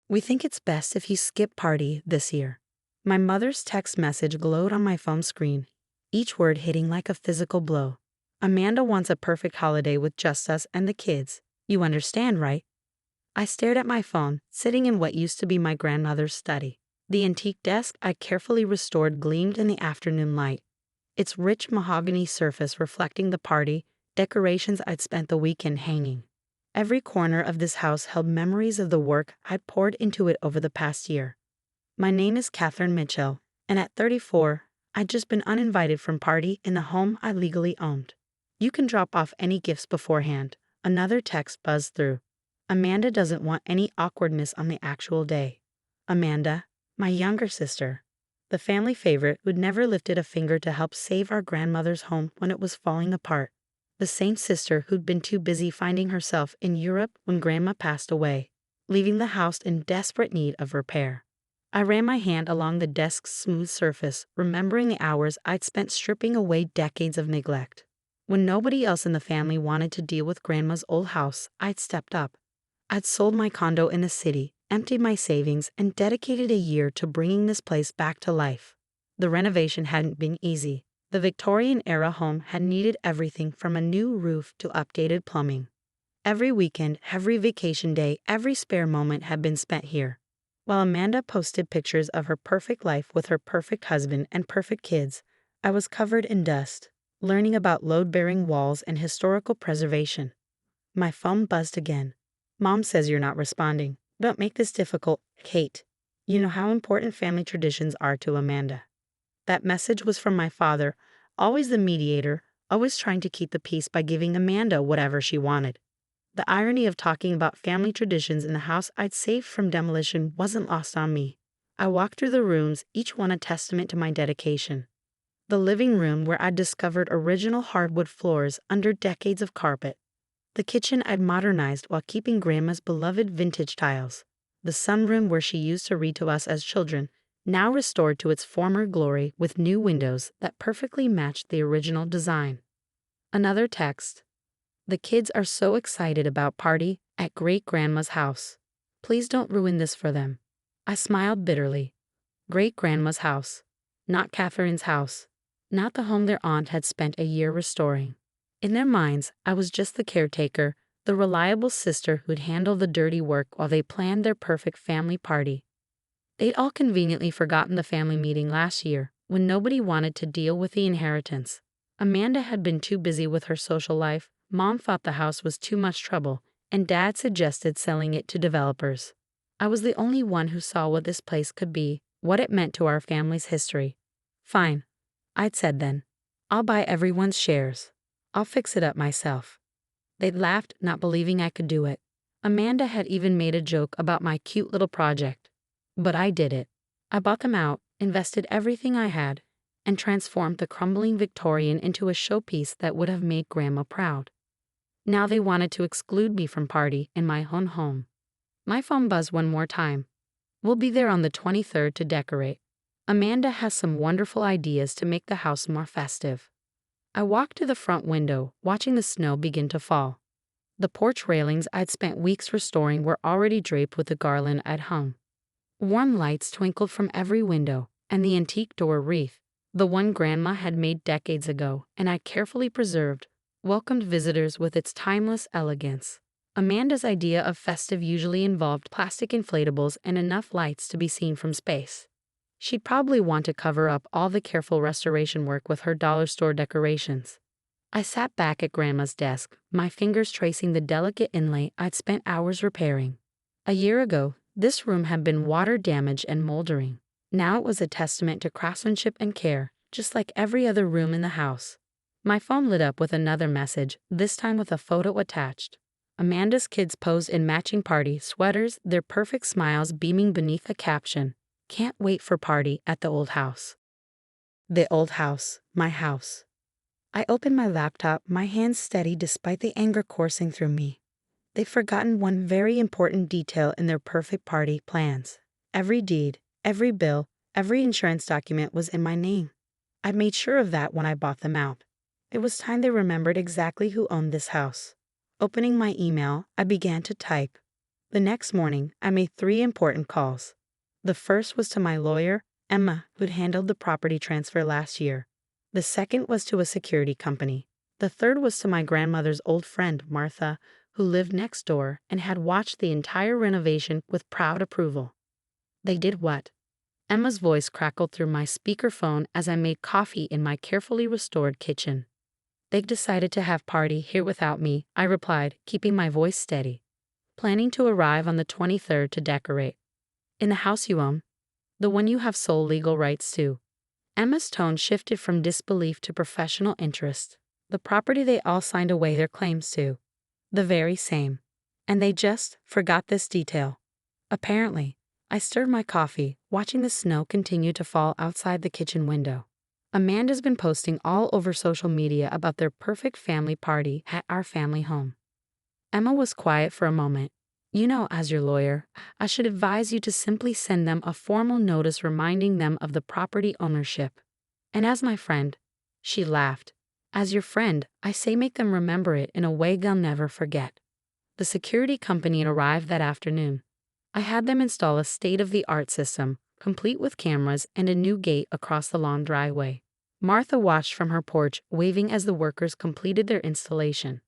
We think it's best if you skip party this year. My mother's text message glowed on my phone screen, each word hitting like a physical blow. Amanda wants a perfect holiday with just us and the kids. You understand, right? I stared at my phone, sitting in what used to be my grandmother's study. The antique desk I carefully restored gleamed in the afternoon light, its rich mahogany surface reflecting the party decorations I'd spent the weekend hanging. Every corner of this house held memories of the work I'd poured into it over the past year. My name is Catherine Mitchell, and at 34, I'd just been uninvited from party in the home I legally owned. You can drop off any gifts beforehand. Another text buzzed through. Amanda doesn't want any awkwardness on the actual day. Amanda, my younger sister, the family favorite who'd never lifted a finger to help save our grandmother's home when it was falling apart. The same sister who'd been too busy finding herself in Europe when Grandma passed away, leaving the house in desperate need of repair. I ran my hand along the desk's smooth surface, remembering the hours I'd spent stripping away decades of neglect. When nobody else in the family wanted to deal with Grandma's old house, I'd stepped up. I'd sold my condo in the city, emptied my savings, and dedicated a year to bringing this place back to life. The renovation hadn't been easy. The Victorian-era home had needed everything from a new roof to updated plumbing. Every weekend, every vacation day, every spare moment had been spent here. While Amanda posted pictures of her perfect life with her perfect husband and perfect kids, I was covered in dust, learning about load-bearing walls and historical preservation. My phone buzzed again. Mom says you're not responding. Don't make this difficult, Kate. You know how important family traditions are to Amanda. That message was from my father, always the mediator, always trying to keep the peace by giving Amanda whatever she wanted. The irony of talking about family traditions in the house I'd saved from demolition wasn't lost on me. I walked through the rooms, each one a testament to my dedication. The living room where I'd discovered original hardwood floors under decades of carpet. The kitchen I'd modernized while keeping Grandma's beloved vintage tiles. The sunroom where she used to read to us as children, now restored to its former glory with new windows that perfectly matched the original design. Another text. The kids are so excited about party at great-grandma's house. Please don't ruin this for them. I smiled bitterly. Great-grandma's house. Not Catherine's house. Not the home their aunt had spent a year restoring. In their minds, I was just the caretaker, the reliable sister who'd handle the dirty work while they planned their perfect family party. They'd all conveniently forgotten the family meeting last year, when nobody wanted to deal with the inheritance. Amanda had been too busy with her social life, Mom thought the house was too much trouble, and Dad suggested selling it to developers. I was the only one who saw what this place could be, what it meant to our family's history. Fine, I'd said then. I'll buy everyone's shares. I'll fix it up myself. They'd laughed, not believing I could do it. Amanda had even made a joke about my cute little project. But I did it. I bought them out, invested everything I had, and transformed the crumbling Victorian into a showpiece that would have made Grandma proud. Now they wanted to exclude me from party in my own home. My phone buzzed one more time. We'll be there on the 23rd to decorate. Amanda has some wonderful ideas to make the house more festive. I walked to the front window, watching the snow begin to fall. The porch railings I'd spent weeks restoring were already draped with the garland I'd hung. Warm lights twinkled from every window, and the antique door wreath, the one Grandma had made decades ago and I carefully preserved, welcomed visitors with its timeless elegance. Amanda's idea of festive usually involved plastic inflatables and enough lights to be seen from space. She'd probably want to cover up all the careful restoration work with her dollar store decorations. I sat back at Grandma's desk, my fingers tracing the delicate inlay I'd spent hours repairing. A year ago, this room had been water damaged and moldering. Now it was a testament to craftsmanship and care, just like every other room in the house. My phone lit up with another message, this time with a photo attached. Amanda's kids posed in matching party sweaters, their perfect smiles beaming beneath a caption, "Can't wait for party at the old house." The old house, my house. I opened my laptop, my hands steady despite the anger coursing through me. They'd forgotten one very important detail in their perfect party plans. Every deed, every bill, every insurance document was in my name. I made sure of that when I bought them out. It was time they remembered exactly who owned this house. Opening my email, I began to type. The next morning, I made 3 important calls. The first was to my lawyer, Emma, who'd handled the property transfer last year. The second was to a security company. The third was to my grandmother's old friend, Martha, who lived next door and had watched the entire renovation with proud approval. They did what? Emma's voice crackled through my speakerphone as I made coffee in my carefully restored kitchen. They decided to have party here without me, I replied, keeping my voice steady. Planning to arrive on the 23rd to decorate. In the house you own? The one you have sole legal rights to. Emma's tone shifted from disbelief to professional interest. The property they all signed away their claims to. The very same. And they just forgot this detail. Apparently. I stirred my coffee, watching the snow continue to fall outside the kitchen window. Amanda's been posting all over social media about their perfect family party at our family home. Emma was quiet for a moment. You know, as your lawyer, I should advise you to simply send them a formal notice reminding them of the property ownership. And as my friend, she laughed. As your friend, I say make them remember it in a way they'll never forget. The security company arrived that afternoon. I had them install a state-of-the-art system, complete with cameras and a new gate across the long driveway. Martha watched from her porch, waving as the workers completed their installation.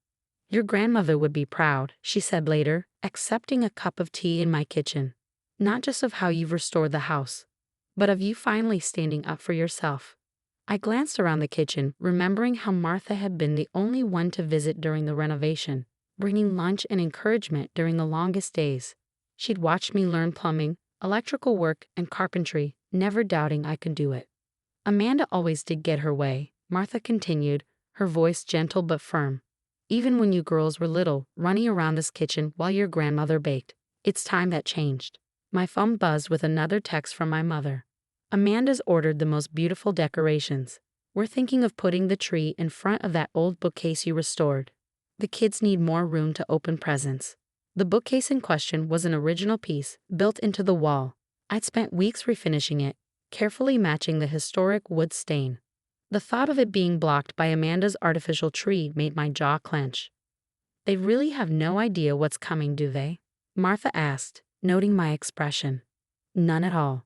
Your grandmother would be proud, she said later, accepting a cup of tea in my kitchen. Not just of how you've restored the house, but of you finally standing up for yourself. I glanced around the kitchen, remembering how Martha had been the only one to visit during the renovation, bringing lunch and encouragement during the longest days. She'd watched me learn plumbing, electrical work, and carpentry, never doubting I could do it. Amanda always did get her way, Martha continued, her voice gentle but firm. Even when you girls were little, running around this kitchen while your grandmother baked. It's time that changed. My phone buzzed with another text from my mother. Amanda's ordered the most beautiful decorations. We're thinking of putting the tree in front of that old bookcase you restored. The kids need more room to open presents. The bookcase in question was an original piece, built into the wall. I'd spent weeks refinishing it, carefully matching the historic wood stain. The thought of it being blocked by Amanda's artificial tree made my jaw clench. They really have no idea what's coming, do they? Martha asked, noting my expression. None at all.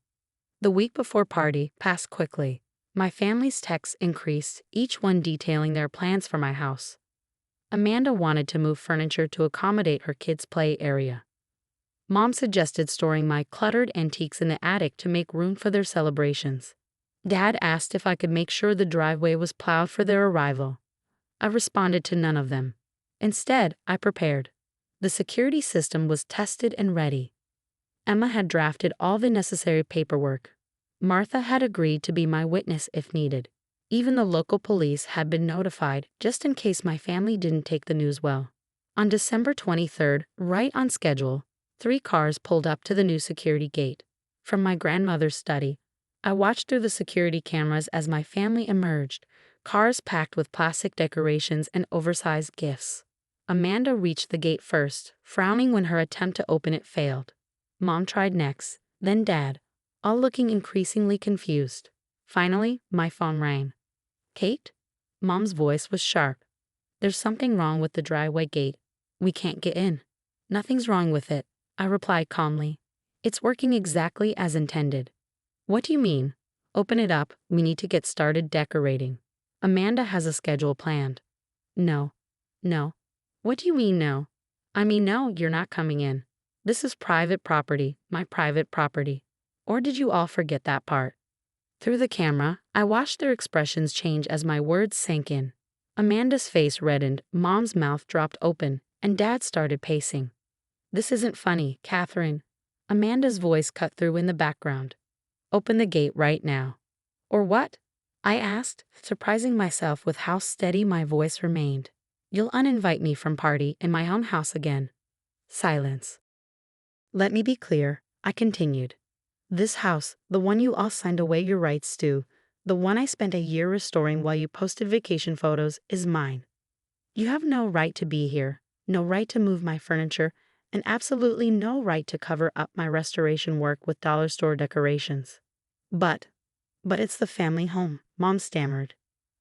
The week before party passed quickly. My family's texts increased, each one detailing their plans for my house. Amanda wanted to move furniture to accommodate her kids' play area. Mom suggested storing my cluttered antiques in the attic to make room for their celebrations. Dad asked if I could make sure the driveway was plowed for their arrival. I responded to none of them. Instead, I prepared. The security system was tested and ready. Emma had drafted all the necessary paperwork. Martha had agreed to be my witness if needed. Even the local police had been notified, just in case my family didn't take the news well. On December 23rd, right on schedule, 3 cars pulled up to the new security gate. From my grandmother's study, I watched through the security cameras as my family emerged, cars packed with plastic decorations and oversized gifts. Amanda reached the gate first, frowning when her attempt to open it failed. Mom tried next, then Dad, all looking increasingly confused. Finally, my phone rang. Kate? Mom's voice was sharp. There's something wrong with the driveway gate. We can't get in. Nothing's wrong with it, I replied calmly. It's working exactly as intended. What do you mean? Open it up, we need to get started decorating. Amanda has a schedule planned. No. What do you mean no? I mean no, you're not coming in. This is private property, my private property. Or did you all forget that part? Through the camera, I watched their expressions change as my words sank in. Amanda's face reddened, Mom's mouth dropped open, and Dad started pacing. This isn't funny, Catherine. Amanda's voice cut through in the background. Open the gate right now. Or what? I asked, surprising myself with how steady my voice remained. You'll uninvite me from party in my own house again. Silence. Let me be clear, I continued. This house, the one you all signed away your rights to, the one I spent a year restoring while you posted vacation photos, is mine. You have no right to be here, no right to move my furniture, and absolutely no right to cover up my restoration work with dollar store decorations. But it's the family home, Mom stammered.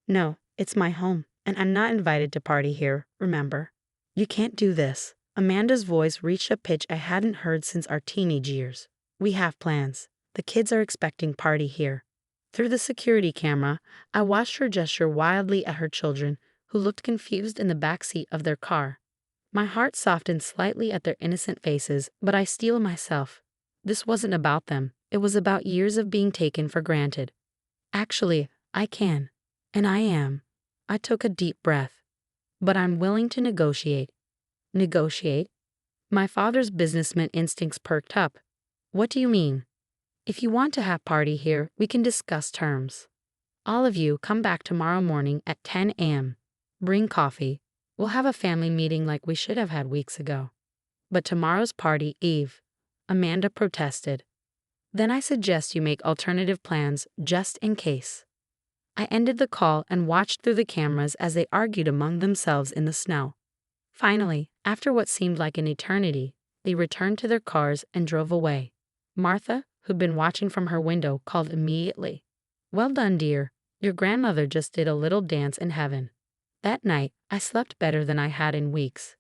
No, it's my home, and I'm not invited to party here, remember? You can't do this, Amanda's voice reached a pitch I hadn't heard since our teenage years. "We have plans. The kids are expecting party here." Through the security camera, I watched her gesture wildly at her children, who looked confused in the back seat of their car. My heart softened slightly at their innocent faces, but I steeled myself. This wasn't about them. It was about years of being taken for granted. "Actually, I can. And I am." I took a deep breath. "But I'm willing to negotiate." "Negotiate?" My father's businessman instincts perked up. "What do you mean?" "If you want to have party here, we can discuss terms. All of you come back tomorrow morning at 10 a.m. Bring coffee. We'll have a family meeting like we should have had weeks ago." "But tomorrow's party eve," Amanda protested. "Then I suggest you make alternative plans just in case." I ended the call and watched through the cameras as they argued among themselves in the snow. Finally, after what seemed like an eternity, they returned to their cars and drove away. Martha, who'd been watching from her window, called immediately. "Well done, dear. Your grandmother just did a little dance in heaven." That night, I slept better than I had in weeks.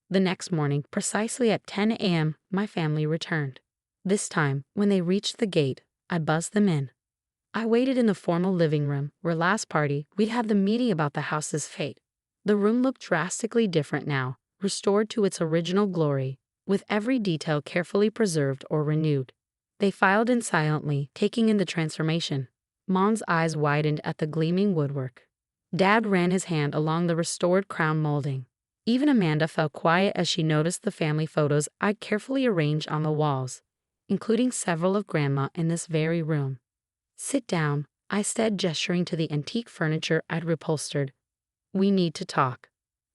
The next morning, precisely at 10 a.m., my family returned. This time, when they reached the gate, I buzzed them in. I waited in the formal living room, where last party we'd had the meeting about the house's fate. The room looked drastically different now, restored to its original glory, with every detail carefully preserved or renewed. They filed in silently, taking in the transformation. Mom's eyes widened at the gleaming woodwork. Dad ran his hand along the restored crown molding. Even Amanda fell quiet as she noticed the family photos I'd carefully arranged on the walls, including several of Grandma in this very room. "Sit down," I said, gesturing to the antique furniture I'd reupholstered. "We need to talk."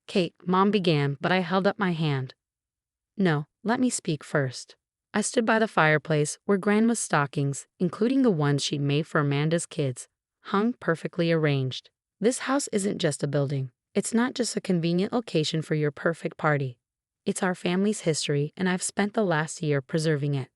"Kate," Mom began, but I held up my hand. "No, let me speak first." I stood by the fireplace where Grandma's stockings, including the ones she'd made for Amanda's kids, hung perfectly arranged. "This house isn't just a building. It's not just a convenient location for your perfect party. It's our family's history, and I've spent the last year preserving it."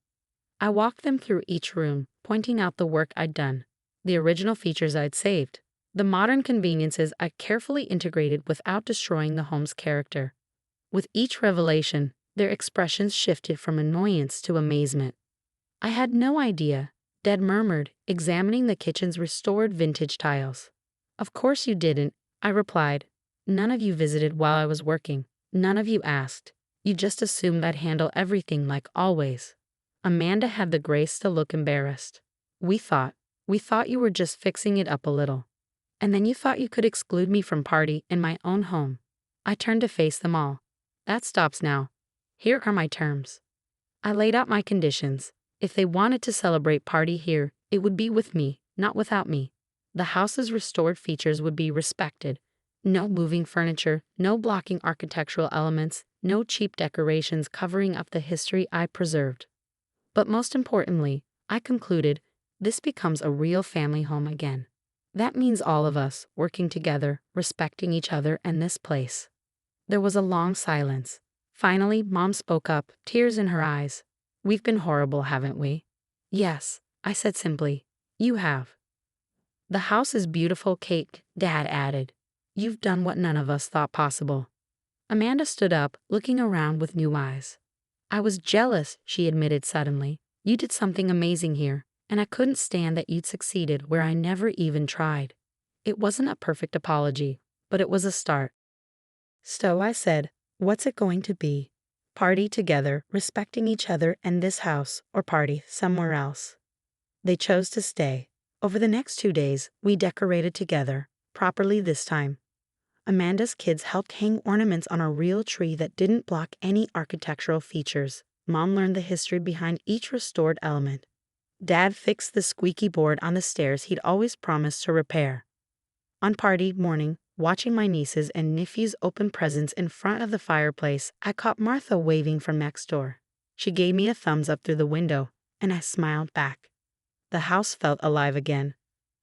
I walked them through each room, pointing out the work I'd done, the original features I'd saved, the modern conveniences I carefully integrated without destroying the home's character. With each revelation, their expressions shifted from annoyance to amazement. "I had no idea," Dad murmured, examining the kitchen's restored vintage tiles. "Of course you didn't," I replied. "None of you visited while I was working. None of you asked. You just assumed I'd handle everything like always." Amanda had the grace to look embarrassed. We thought you were just fixing it up a little. And then you thought you could exclude me from party in my own home." I turned to face them all. "That stops now. Here are my terms." I laid out my conditions. If they wanted to celebrate party here, it would be with me, not without me. The house's restored features would be respected. No moving furniture, no blocking architectural elements, no cheap decorations covering up the history I preserved. But most importantly, I concluded, this becomes a real family home again. That means all of us working together, respecting each other and this place. There was a long silence. Finally, Mom spoke up, tears in her eyes. "We've been horrible, haven't we?" "Yes," I said simply. "You have." "The house is beautiful, Kate," Dad added. "You've done what none of us thought possible." Amanda stood up, looking around with new eyes. "I was jealous," she admitted suddenly. "You did something amazing here, and I couldn't stand that you'd succeeded where I never even tried." It wasn't a perfect apology, but it was a start. "So," I said, "what's it going to be? Party together, respecting each other and this house, or party somewhere else?" They chose to stay. Over the next 2 days, we decorated together, properly this time. Amanda's kids helped hang ornaments on a real tree that didn't block any architectural features. Mom learned the history behind each restored element. Dad fixed the squeaky board on the stairs he'd always promised to repair. On party morning, watching my nieces and nephews open presents in front of the fireplace, I caught Martha waving from next door. She gave me a thumbs up through the window, and I smiled back. The house felt alive again,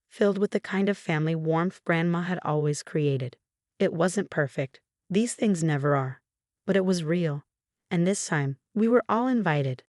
filled with the kind of family warmth Grandma had always created. It wasn't perfect. These things never are. But it was real. And this time, we were all invited.